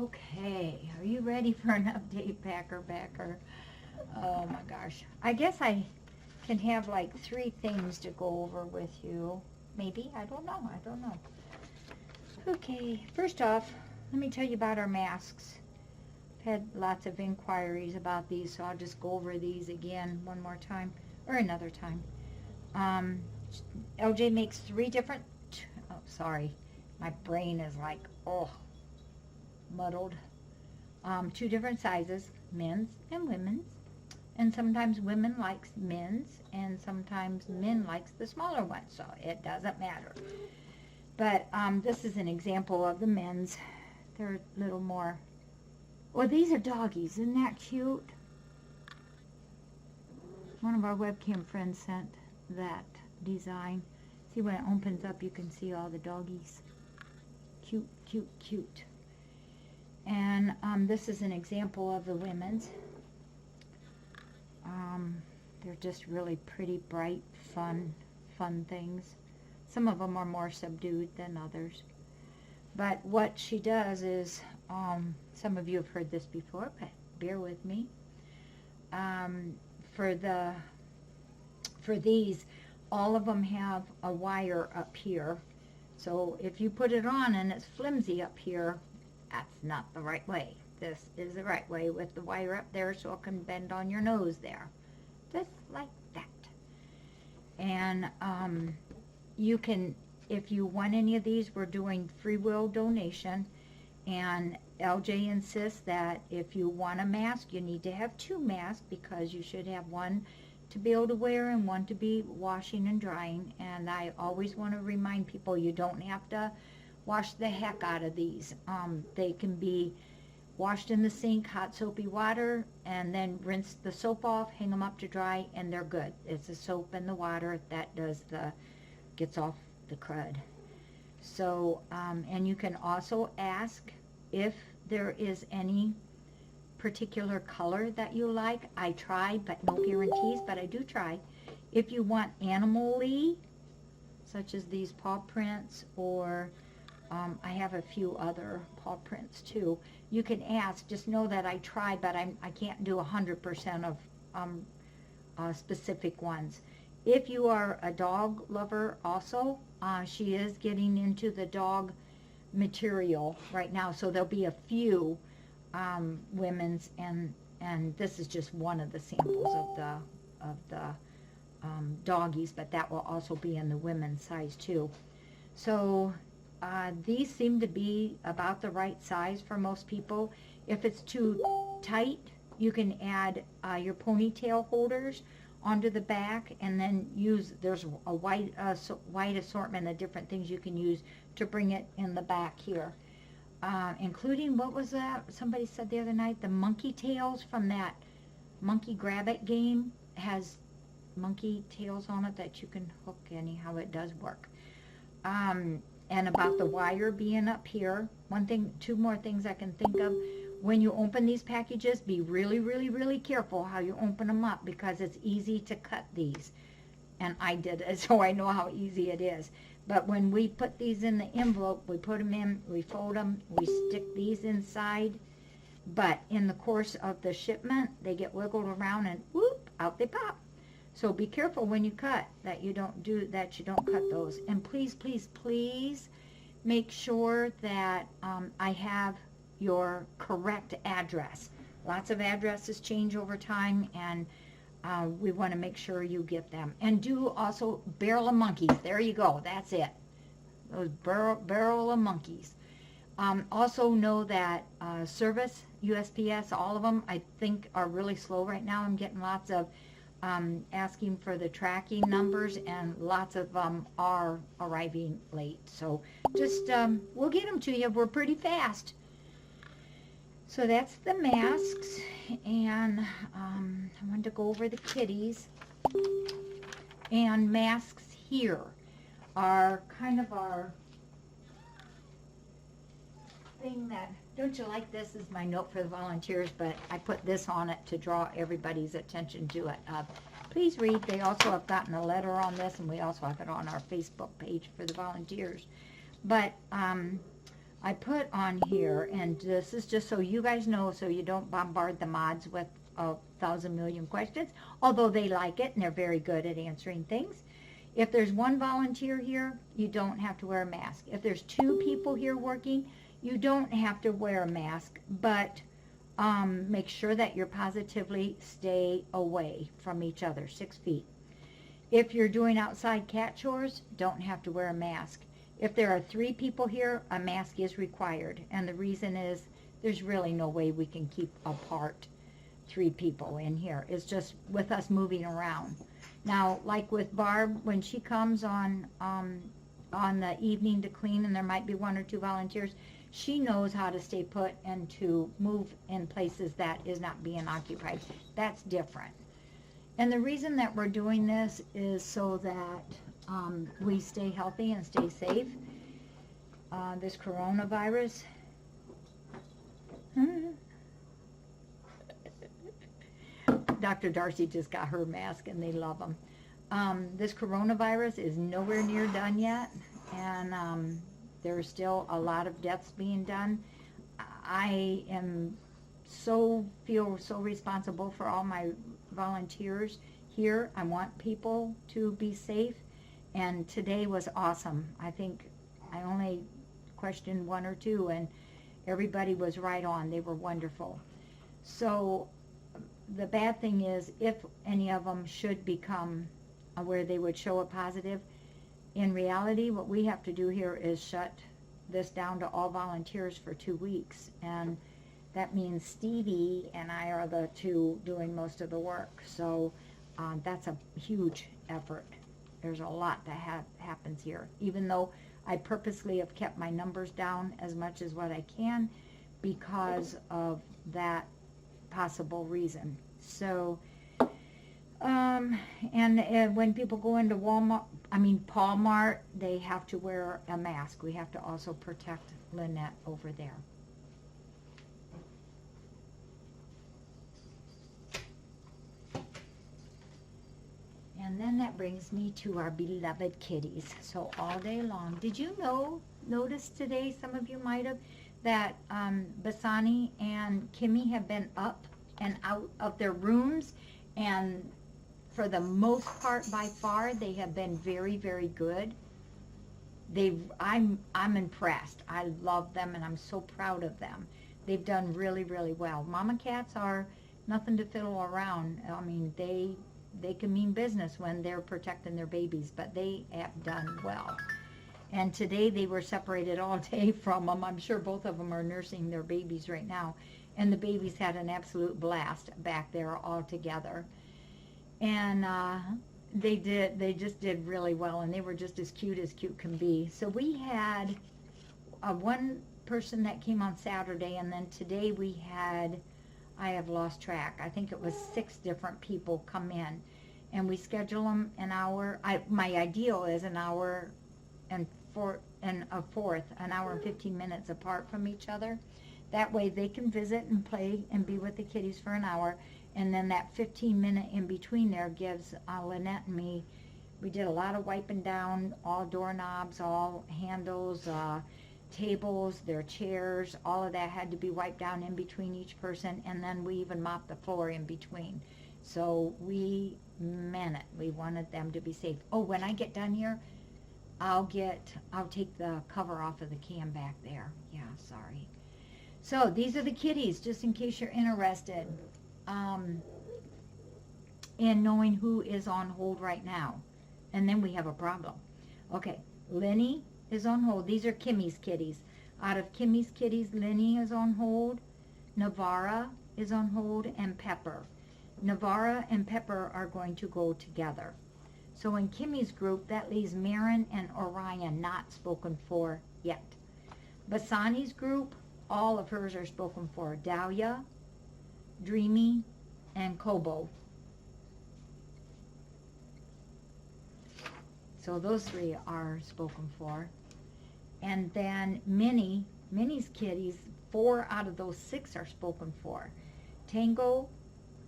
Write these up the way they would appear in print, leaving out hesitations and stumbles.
Okay, are you ready for an update, Backer? Oh my gosh. I guess I can have like 3 things to go over with you. Maybe, I don't know. Okay, first off, let me tell you about our masks. I've had lots of inquiries about these, so I'll just go over these again one more time, or another time. LJ makes 3 different, oh sorry, my brain is like, oh, muddled. 2 different sizes, men's and women's. And sometimes women likes men's, and sometimes men likes the smaller one, so it doesn't matter. But this is an example of the men's. They're a little more, well, these are doggies. Isn't that cute? One of our webcam friends sent that design. See, when it opens up, you can see all the doggies. Cute, cute, cute. And this is an example of the women's. They're just really pretty, bright, fun things. Some of them are more subdued than others. But what she does is, some of you have heard this before, but bear with me. For these, all of them have a wire up here. So if you put it on and it's flimsy up here, that's not the right way. This is the right way with the wire up there so it can bend on your nose there. Just like that. And you can, if you want any of these, we're doing free will donation. And LJ insists that if you want a mask, you need to have 2 masks, because you should have one to be able to wear and one to be washing and drying. And I always want to remind people, you don't have to wash the heck out of these. They can be washed in the sink, hot soapy water, and then rinse the soap off, hang them up to dry, and they're good. It's the soap and the water that gets off the crud. So, and you can also ask if there is any particular color that you like. I tried, but no guarantees, but I do try. If you want animal-y, such as these paw prints, or I have a few other paw prints too, you can ask. Just know that I tried, but I can't do 100% of specific ones. If you are a dog lover also, she is getting into the dog material right now, so there'll be a few women's, and this is just one of the samples of the doggies, but that will also be in the women's size too. So these seem to be about the right size for most people. If it's too tight, you can add your ponytail holders onto the back, and then there's a wide assortment of different things you can use to bring it in the back here, including, what was that somebody said the other night, the monkey tails from that Monkey Grab It game has monkey tails on it that you can hook. Anyhow, it does work. And about the wire being up here, 2 more things I can think of. When you open these packages, be really, really, really careful how you open them up, because it's easy to cut these. And I did it, so I know how easy it is. But when we put these in the envelope, we put them in, we fold them, we stick these inside. But in the course of the shipment, they get wiggled around and whoop, out they pop. So be careful when you cut that you don't cut those. And please, please, please make sure that I have your correct address. Lots of addresses change over time, and we want to make sure you get them. And do also barrel of monkeys. There you go. That's it. Those barrel of monkeys. Also know that service, USPS, all of them, I think are really slow right now. I'm getting lots of asking for the tracking numbers, and lots of them are arriving late. So just, we'll get them to you. We're pretty fast. So that's the masks, and I wanted to go over the kitties. And masks here are kind of our thing that, don't you like this? Is my note for the volunteers, but I put this on it to draw everybody's attention to it. Please read. They also have gotten a letter on this, and we also have it on our Facebook page for the volunteers. But I put on here, and this is just so you guys know, so you don't bombard the mods with 1,000,000,000 questions, although they like it and they're very good at answering things. If there's one volunteer here, you don't have to wear a mask. If there's 2 people here working, you don't have to wear a mask, but make sure that you're positively stay away from each other, 6 feet. If you're doing outside cat chores, don't have to wear a mask. If there are 3 people here, a mask is required. And the reason is there's really no way we can keep apart 3 people in here. It's just with us moving around. Now, like with Barb, when she comes on the evening to clean, and there might be 1 or 2 volunteers, she knows how to stay put and to move in places that is not being occupied. That's different. And the reason that we're doing this is so that we stay healthy and stay safe. This coronavirus. Dr. Darcy just got her mask and they love them. This coronavirus is nowhere near done yet, and there's still a lot of deaths being done. I feel so responsible for all my volunteers here. I want people to be safe, and today was awesome. I think I only questioned 1 or 2, and everybody was right on. They were wonderful. So the bad thing is, if any of them should become where they would show a positive, in reality, what we have to do here is shut this down to all volunteers for 2 weeks. And that means Stevie and I are the 2 doing most of the work. So that's a huge effort. There's a lot that happens here. Even though I purposely have kept my numbers down as much as what I can because of that possible reason. So, and when people go into Walmart, they have to wear a mask. We have to also protect Lynette over there. And then that brings me to our beloved kitties. So all day long, did you notice today, some of you might have, that Basani and Kimmy have been up and out of their rooms, and for the most part, by far, they have been very, very good. I'm impressed. I love them, and I'm so proud of them. They've done really, really well. Mama cats are nothing to fiddle around. I mean, they can mean business when they're protecting their babies, but they have done well. And today they were separated all day from them. I'm sure both of them are nursing their babies right now. And the babies had an absolute blast back there all together. And they just did really well, and they were just as cute can be. So we had one person that came on Saturday, and then today we had, I have lost track, I think it was 6 different people come in, and we schedule them an hour. My ideal is an hour and an hour and 15 minutes apart from each other. That way they can visit and play and be with the kitties for an hour, and then that 15-minute in between there gives Lynette and me, we did a lot of wiping down, all doorknobs, all handles, tables, their chairs, all of that had to be wiped down in between each person, and then we even mopped the floor in between. So we meant it. We wanted them to be safe. Oh, when I get done here, I'll take the cover off of the can back there. Yeah, sorry. So these are the kitties, just in case you're interested in knowing who is on hold right now. And then we have a problem. Okay, Lenny is on hold. These are Kimmy's kitties. Out of Kimmy's kitties, Lenny is on hold, Navara is on hold, and Pepper. Navara and Pepper are going to go together. So in Kimmy's group, that leaves Marin and Orion not spoken for yet. Basani's group, all of hers are spoken for. Dahlia, Dreamy, and Kobo. So those 3 are spoken for. And then Minnie's kitties, 4 out of those 6 are spoken for. Tango,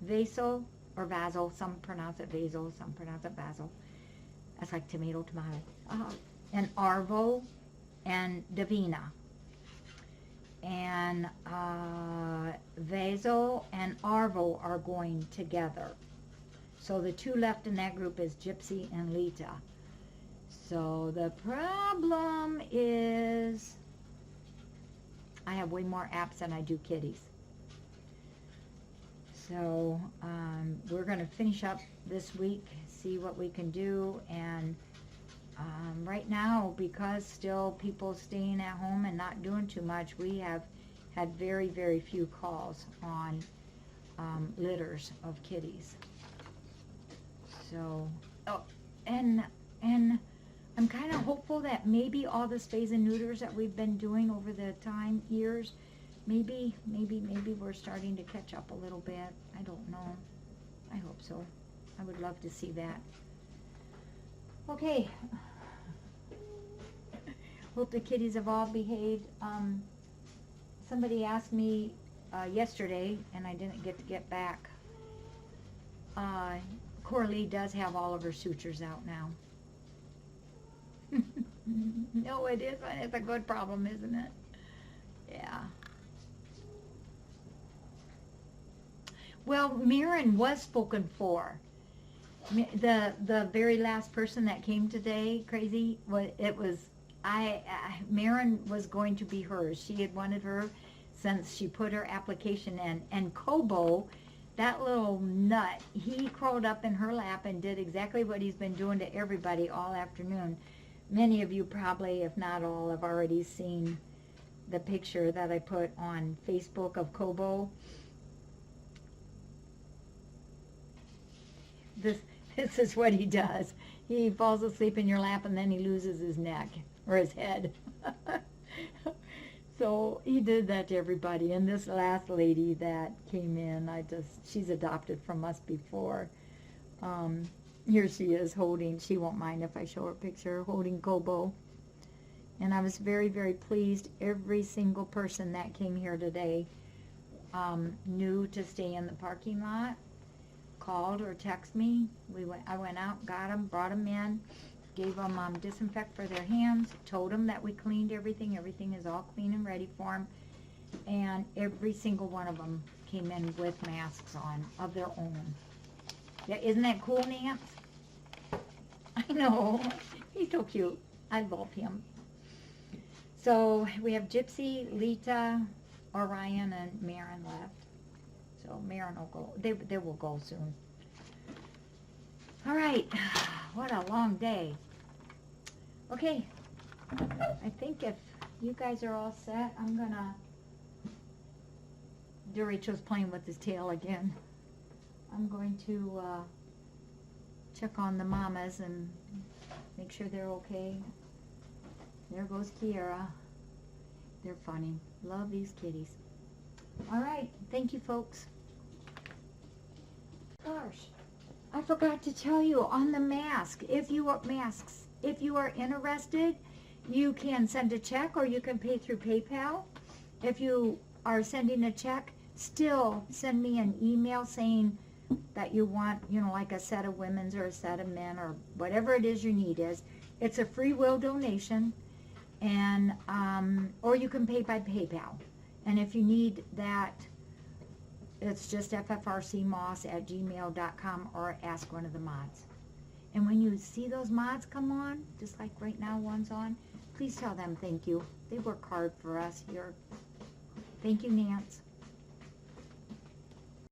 Vaso, or Vaso, some pronounce it Vaso, some pronounce it Vaso. That's like tomato. And Arvo and Davina. and Vaso and Arvo are going together. So the two left in that group is Gypsy and Lita. So the problem is I have way more apps than I do kitties. So we're going to finish up this week, see what we can do, and right now, because still people staying at home and not doing too much, we have had very, very few calls on litters of kitties. So, oh, and I'm kind of hopeful that maybe all the spays and neuters that we've been doing over the years, maybe we're starting to catch up a little bit. I don't know. I hope so. I would love to see that. Okay. Hope the kitties have all behaved. Somebody asked me yesterday, and I didn't get back. Coralie does have all of her sutures out now. No, it isn't. It's a good problem, isn't it? Yeah. Well, Mirren was spoken for. The very last person that came today, crazy, Mirren was going to be hers. She had wanted her since she put her application in. And Kobo, that little nut, he crawled up in her lap and did exactly what he's been doing to everybody all afternoon. Many of you probably, if not all, have already seen the picture that I put on Facebook of Kobo. This is what he does. He falls asleep in your lap and then he loses his neck or his head. So he did that to everybody. And this last lady that came in, she's adopted from us before. Here she is holding, she won't mind if I show her picture, holding Kobo. And I was very, very pleased. Every single person that came here today knew to stay in the parking lot, called or texted me. I went out, got them, brought them in, gave them disinfect for their hands, told them that we cleaned everything. Everything is all clean and ready for them. And every single one of them came in with masks on of their own. Yeah, isn't that cool, Nance? I know. He's so cute. I love him. So we have Gypsy, Lita, Orion, and Mirren left. So Mirren will go. They will go soon. All right. What a long day. Okay. I think if you guys are all set, I'm gonna. Derecho's playing with his tail again. I'm going to check on the mamas and make sure they're okay. There goes Kiera. They're funny. Love these kitties. All right. Thank you, folks. Gosh, I forgot to tell you on the mask. If you are interested, you can send a check or you can pay through PayPal. If you are sending a check, still send me an email saying that you want, like a set of women's or a set of men or whatever it is your need is. It's a free will donation, and or you can pay by PayPal. And if you need that, it's just ffrcmoss@gmail.com or ask one of the mods. And when you see those mods come on, just like right now one's on, please tell them thank you. They work hard for us here. Thank you, Nance.